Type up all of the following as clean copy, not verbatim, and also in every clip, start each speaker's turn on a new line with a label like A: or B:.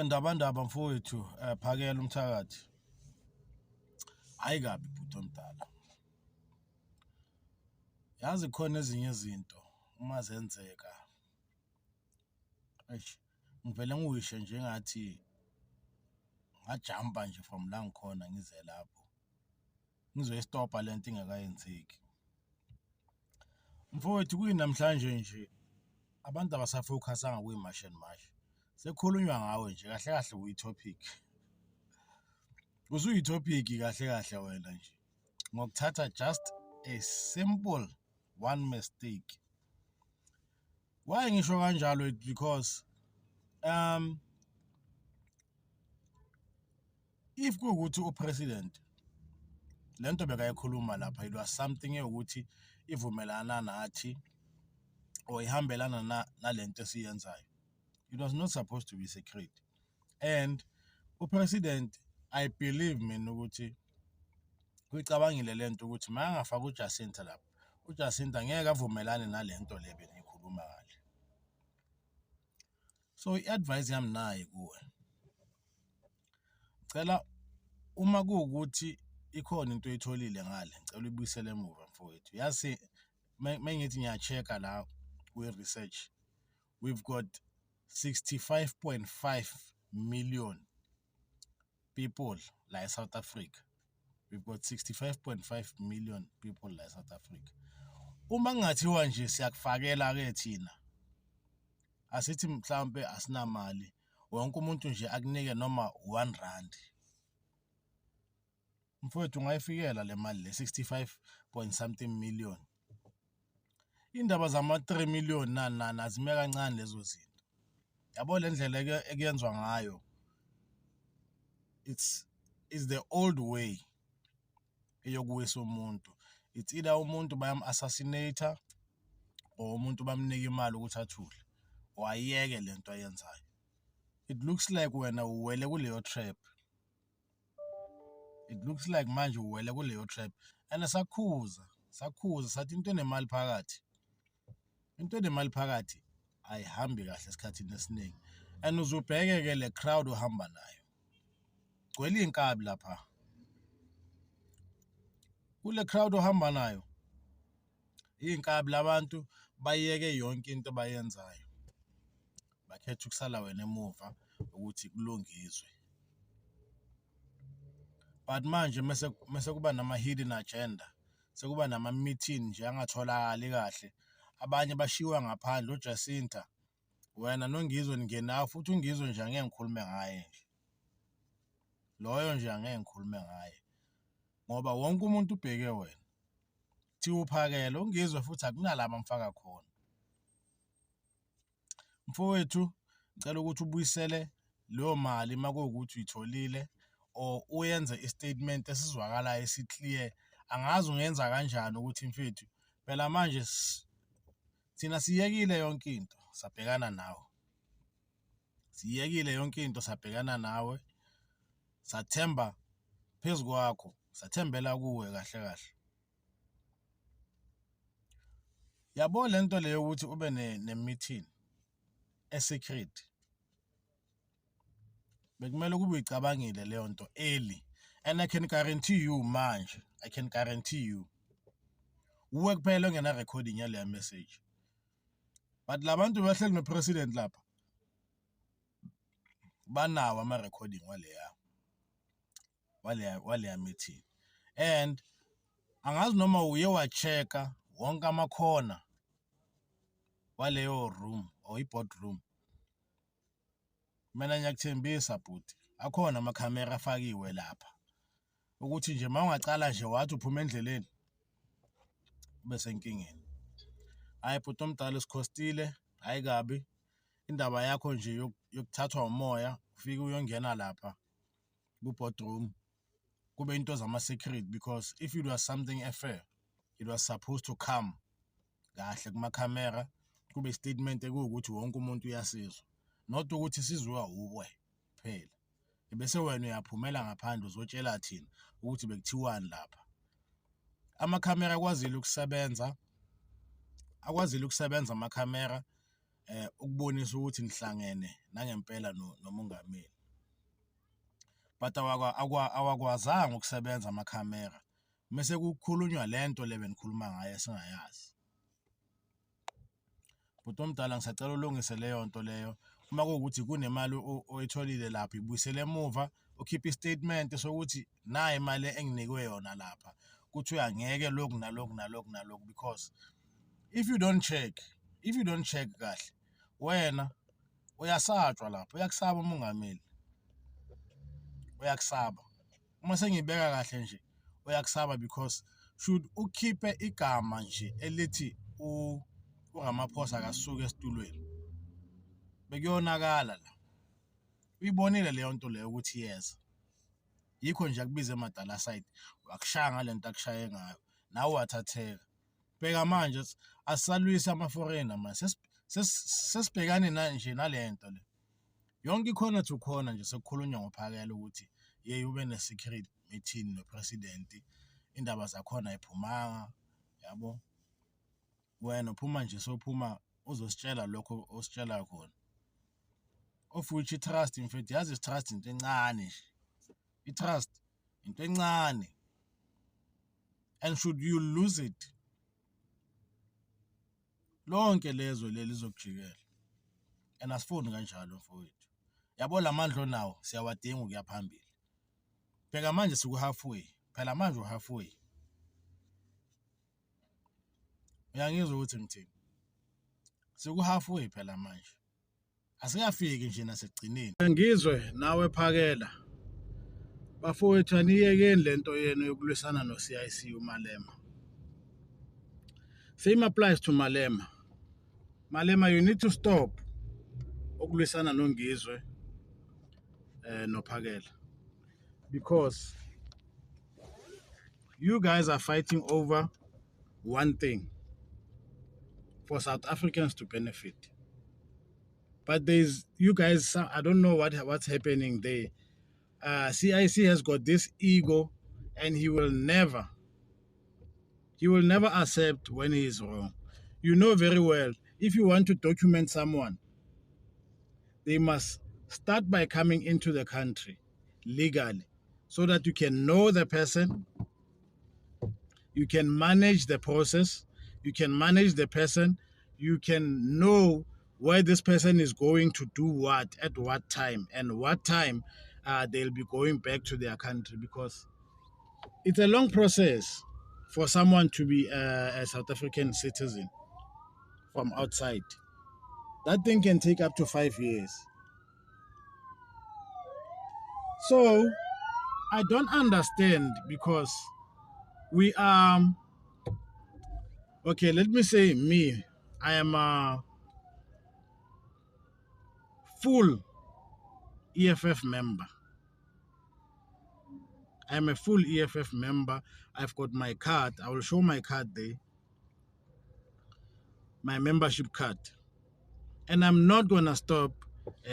A: Ndaba mfowethu phakela umthakathi. Hayi kabi bhuti omdala. Yazi khona ezinye izinto uma zenzeka ngivele ngiwishe nje ngathi ngajumpa nje from la ngikhona ngize lapho. Ngizoyistopa lento ingakayenzeki. Mfowethu kuyinamhlanje nje abantu abasafocusanga kwimash and mash. Sekukhulunywa ngawe nje kahle kahle uyitopic. Usuyitopic kahle kahle wena nje. Ngokuthatha just a simple one mistake. Why ngisho kanjalo? Because if kuwukuthi upresident lento bekayikhuluma lapha it was something ukuthi ivumelana nathi or ihambelana nalento esiyenzayo. It was not supposed to be secret. And upresident, I believe mina ukuthi uyicabangile lento ukuthi mayangafaka uJacinta lapha, uJacinta ngeke avumelane nalento le benikhuluma ngale. So i-advice yami naye kuwe, cela uma kuwukuthi ikhona into oyitholile ngale, ngicela uyibuyisele emuva mfowethu. Yazi mengithi ngiya-checka la kwi-research, we've got 65.5 million people like South Africa. We've got 65.5 million people like South Africa. Uma kungathiwa nje siyakufakela ke thina, asithi mhlambe asinamali, wonke umuntu nje akunike noma 1 rand. Mfowethu ungayifikela le mali le 65 point something million. Indaba zama 3 million nana azime kancane lezo zinto. Yabo le ndlela ekuyenzwa ngayo, it's the old way eyokuwisa umuntu. It's either umuntu bayam-assassinate or umuntu bamnika imali ukuthi athule or ayeke lento ayenzayo. It looks like wena uwele kuleyo trap. It looks like manje uwele kuleyo trap. And sakhuza sathi into enemali phakathi. Into enemali phakathi ayihambi kahle esikhathini esiningi. And uzubheke ke le crowd ohamba nayo. Gwela inkabi lapha. Kule crowd ohamba nayo, inkabi labantu bayeke yonke into bayenzayo. Bakhetha ukusala wena emuva ukuthi kulungizwe. But manje mase kuba nama hidden agenda, sekuba nama meeting nje angatholakali kahle. Abanye bashiwa ngaphandle uJacinta. Wena noNgizwe ningenayo futhi uNgizwe nje angeke ngikhulume ngaye nje. Loyo nje angeke ngikhulume ngaye. Ngoba wonke umuntu ubheke wena. Thi uphakela uNgizwe futhi akunalabo amfaka khona. Mfowethu, ngicela ukuthi ubuyisele leyo mali makuwukuthi uyitholile or uyenze istatement esizwakalayo esiclear. Angazi ungenza kanjani ukuthi mfethu phela manje thina siyekile yonke into sabhekana nawe. Siyekile yonke into sabhekana nawe. Sathemba phezu kwakho, sathembela kuwe kahle kahle. Yabo lento leyo ukuthi ube ne-meeting e-secret. Bekumele kube uyicabangile leyo nto early. And I can guarantee you manje, I can guarantee you, uwe kuphela ongena recording yale message. But labantu bahleli no-president lapha banawo ama-recording waleya meeting. And angazi noma uye wachecka wonke amakhona waleyo room or i-boardroom. Mina ngiyakuthembisa bhuti, akhona amakhamera afakiwe lapha. Ukuthi nje mawungacala nje wathi uphuma endleleni bese senkingeni. Hayi bhuti omdala usikhostile, hayi kabi. Indaba yakho nje yokuthathwa umoya, ufike uyongena lapha ku-boardroom. Kube into zama-secret because if it was something affair, it was supposed to come kahle kumakhamera. Kube statement ekuwukuthi wonke umuntu uyasizwa. Not ukuthi sizwe uwe phela. Bese wena uyaphumela ngaphandle uzotshela thina ukuthi bekuthiwani lapha. Amakhamera akwazile ukusebenza amakhamera ukubonisa ukuthi nihlangene nangempela nomongameli. But awakwazanga ukusebenza amakhamera mase kukhulunywa lento le benikhuluma ngayo singayazi. Bhuti omdala ngisacela ulungise leyo nto leyo. Uma kuwukuthi kunemali oyitholile lapha ibuyisele emuva, ukhiphe istatement sokuthi nayi imali enginikwe yona lapha. Kuthiwa ngeke lokhu nalokhu because if you don't check kahle wena uyasatshwa lapho, uyakusaba umongameli. Uyakusaba. Uma sengibeka kahle nje uyakusaba because should ukhiphe igama nje elithi uRamaphosa akasuka esitulweni. Bekuyonakala la. Uyibonile leyo nto leyo ukuthi yeza. Yikho nje akubiza emadala side. Wakushaya ngalento akushaye ngayo. Nawe wathatheka. Bheka manje asalwisa ama-foreigner manje. Sesibhekane nje nalento le. Yonke ikhona to khona nje sekukhulunywa ngophakela ukuthi yey ube ne-secret meeting nopresident. Indaba zakhona ayiphumanga, yabo. Wena uphuma nje sophuma uzositshela lokho ositshela khona. Of which i-trust in fact yazi i-trust into encane nje. I-trust into encane. And should you lose it, lonke lezwe leli lizokujikela. And asifuni kanjalo mfowethu. Yabo lamandla onawo siyawadinga ukuya phambili. Bheka manje siku halfway. Phela manje u-halfway. Uyangizwa ukuthi ngithini? Siku halfway phela manje. Asiyafiki nje nasekugcineni. Ngizwe nawe phakela. Bafowethu aniyekeni lento yenu yokulwisana no-CIC uMalema. Same applies to Malema. Malema, you need to stop ukulwisana noNgizwe nophakela. Because you guys are fighting over one thing, for South Africans to benefit. But you guys, I don't know what's happening there. CIC has got this ego, and he will never accept when he is wrong. You know very well, if you want to document someone, they must start by coming into the country legally, so that you can know the person, you can manage the process, you can manage the person, you can know where this person is going to do what, at what time, and what time they'll be going back to their country, because it's a long process for someone to be a South African citizen from outside. That thing can take up to 5 years. So I don't understand, because we are, okay, let me say me, I am a full EFF member. I'm a full EFF member. I've got my card. I will show my card there. My membership card. And I'm not going to stop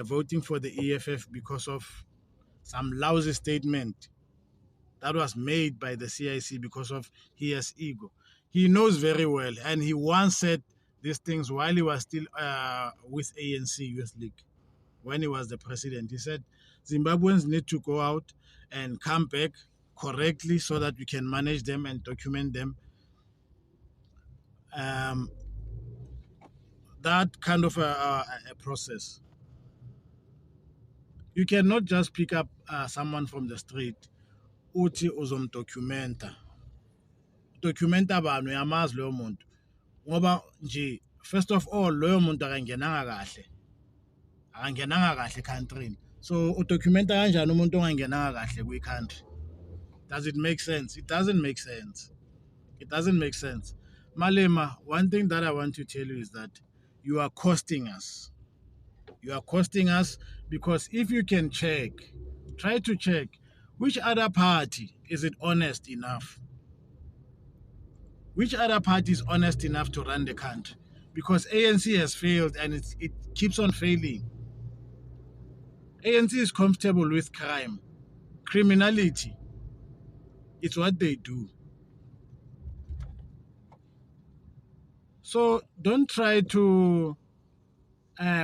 A: voting for the EFF because of some lousy statement that was made by the CIC because of his ego. He knows very well, and he once said these things while he was still with ANC Youth League. When he was the president, he said, Zimbabweans need to go out and come back correctly so that we can manage them and document them. That kind of a process. You cannot just pick up someone from the street, uthi uzomdocumenta. Documenta bani uyamazi loyo muntu. Ngoba nje first of all loyo muntu akangenanga kahle country. So udocumenta kanjani umuntu ongangenanga kahle kwi-country? Does it make sense? It doesn't make sense. It doesn't make sense. Malema, one thing that I want to tell you is that you are costing us. You are costing us, because if you can check, try to check which other party is it honest enough. Which other party is honest enough to run the country? Because ANC has failed, and it keeps on failing. ANC is comfortable with crime, criminality. It's what they do. So don't try to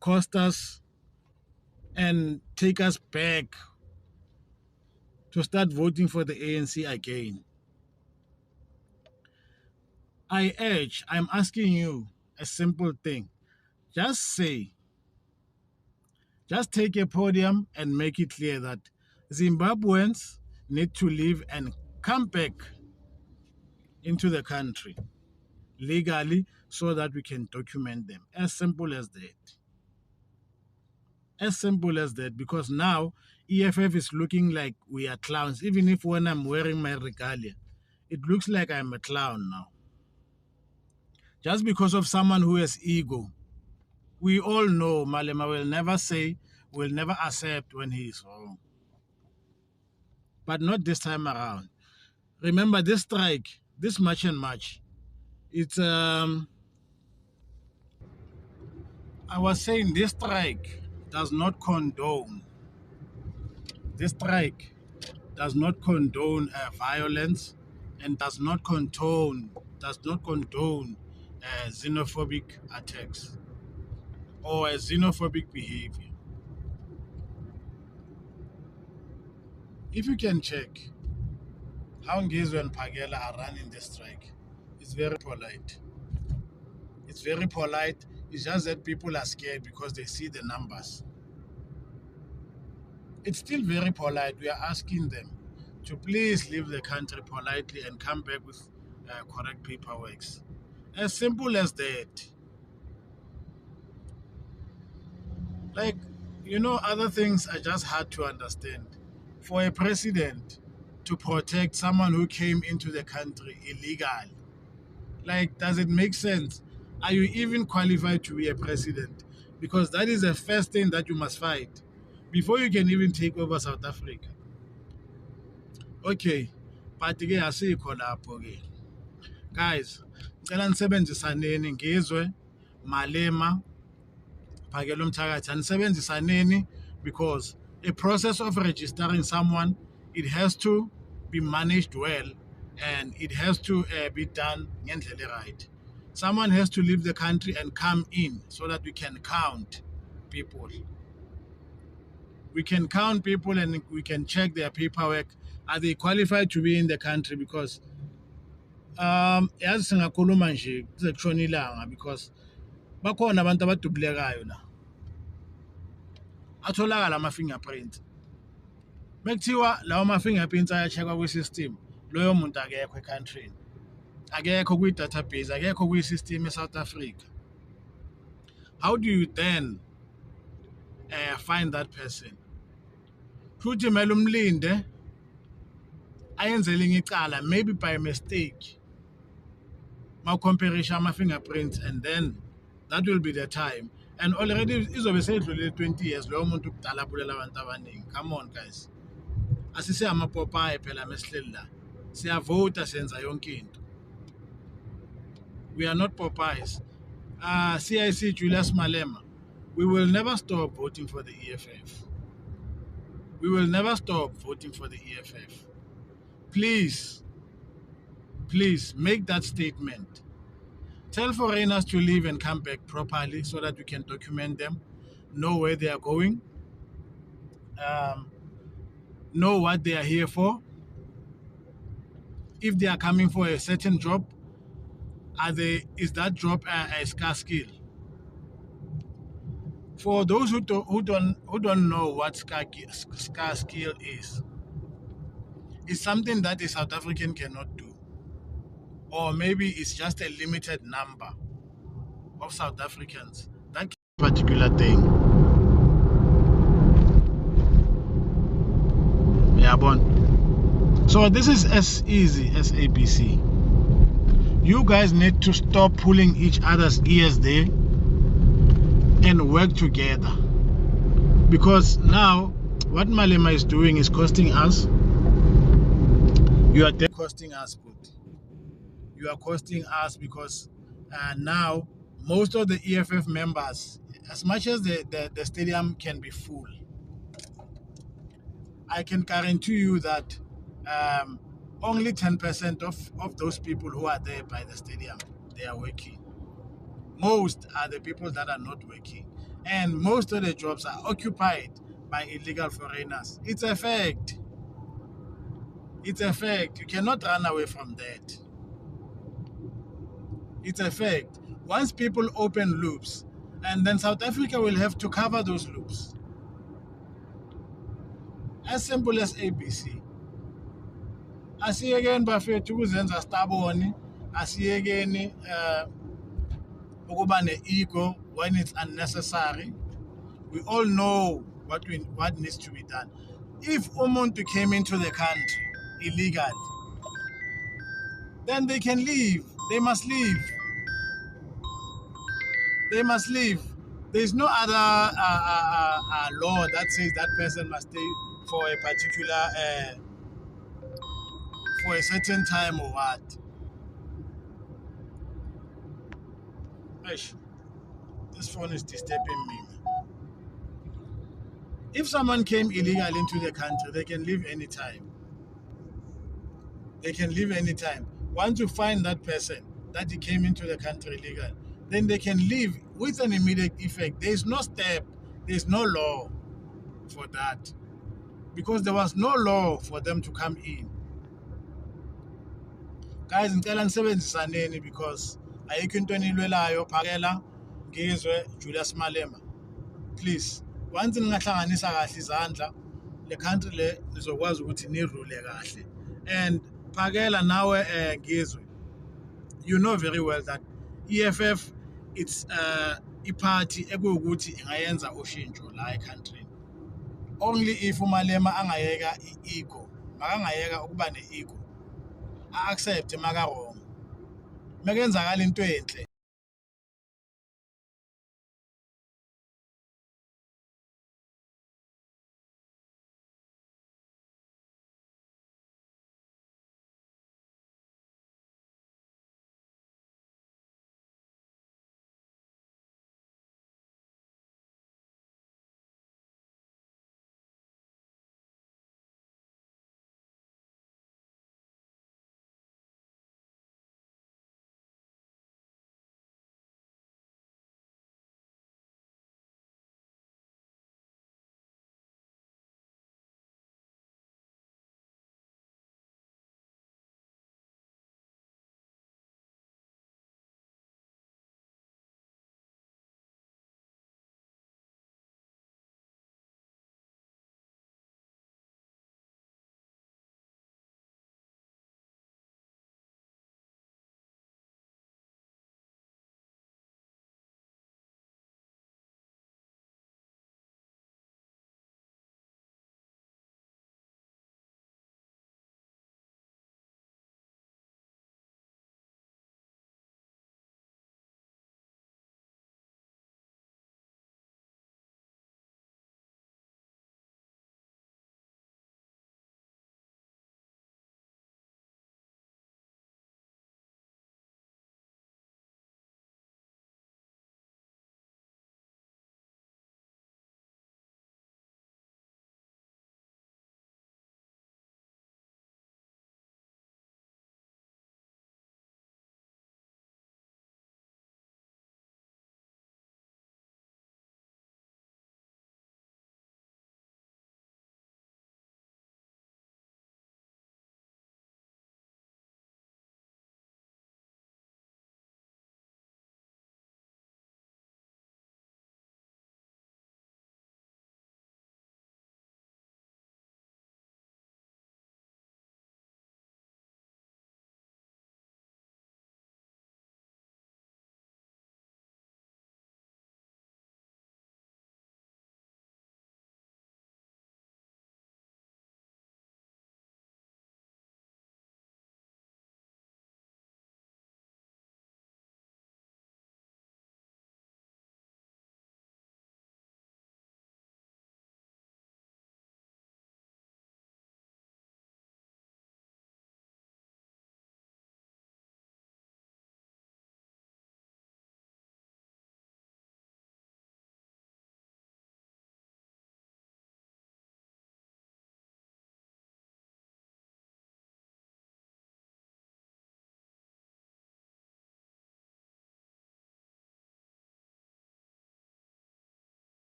A: cost us and take us back to start voting for the ANC again. I'm asking you a simple thing. Just take a podium and make it clear that Zimbabweans need to leave and come back into the country legally so that we can document them. As simple as that. As simple as that, because now EFF is looking like we are clowns. Even if when I'm wearing my regalia, it looks like I'm a clown now. Just because of someone who has ego. We all know Malema will never accept when he is wrong. But not this time around. Remember this strike, this March and March. It's I was saying this strike does not condone. This strike does not condone violence and does not condone xenophobic attacks or xenophobic behavior. If you can check how Ngizwe and Pagela are running the strike, it's very polite. It's very polite. It's just that people are scared because they see the numbers. It's still very polite. We are asking them to please leave the country politely and come back with correct paperwork. As simple as that. Like, other things are just hard to understand. For a president to protect someone who came into the country illegally, like, does it make sense? Are you even qualified to be a president? Because that is the first thing that you must fight before you can even take over South Africa. Okay, but ke asikho lapho ke. Guys, ngicela nisebenzisaneni ngizwe Malema Phakela Umthakathi anisebenzisaneni, because a process of registering someone, it has to be managed well and it has to be done ngendlela right. Someone has to leave the country and come in so that we can count people. We can count people and we can check their paperwork. Are they qualified to be in the country? Because yazi singakhuluma nje kuze kushona ilanga, because bakhona abantu abadubulekayo la atholakala ama-fingerprints. Mekuthiwa lawo ma-fingerprints ayacheckwa kwi-system, loyo muntu akekho ekhountryini, akekho kwi-database, akekho kwi-system eSouth Africa. How do you then find that person? Futhi kumele umlinde ayenze elinye icala, maybe by mistake, ma-comparisha ama-fingerprints, and then that will be the time. And already izobe seyidlulile 20 years loyo muntu kudala abulela abantu abaningi. Come on guys, asise amapopayi phela mesihleli la, siyavota, senza yonke into. We are not Popeyes. CIC Julius Malema, we will never stop voting for the EFF. We will never stop voting for the EFF. Please make that statement. Tell foreigners to leave and come back properly so that we can document them, know where they are going, know what they are here for. If they are coming for a certain job, is that job a scarce skill? For those who don't know what scarce skill is, it's something that a South African cannot do, or maybe it's just a limited number of South Africans that particular thing. Yeah, bon. So this is as easy as ABC. You guys need to stop pulling each other's ears there and work together, because now what Malema is doing is costing us. You are costing us, but you are costing us, because now most of the EFF members, as much as the stadium can be full, I can guarantee you that only 10% of those people who are there by the stadium, they are working. Most are the people that are not working. and most of the jobs are occupied by illegal foreigners. It's a fact. It's a fact. You cannot run away from that. It's a fact. Once people open loops, and then South Africa will have to cover those loops. As simple as ABC. Asiyekeni bafethu ukuzenza staboni, asiyekeni ukuba ne-ego when it's unnecessary. We all know what needs to be done. If umuntu came into the country illegally, then they can leave. They must leave. They must leave. There's no other law that says that person must stay for a particular, for a certain time or what. Eish, this phone is disturbing me. If someone came illegal into the country, they can leave anytime. They can leave anytime. Once you find that person that he came into the country illegal, then they can leave with an immediate effect. There's no step, there's no law for that. Because there was no law for them to come in. Guys, ngicela nisebenzisaneni because ayikho into enilwelayo phakela ngizwe Julius Malema. Please, once ningahlanganisa kahle izandla, le country le nizokwazi ukuthi nirule kahle. And phakela nawe ngizwe. You know very well that EFF it's iparty ekuwukuthi ingayenza ushintsho la e-country. Only if uMalema angayeka i-ego, makangayeka ukuba ne-ego, a-accept maka wrong. Makenzakala into enhle.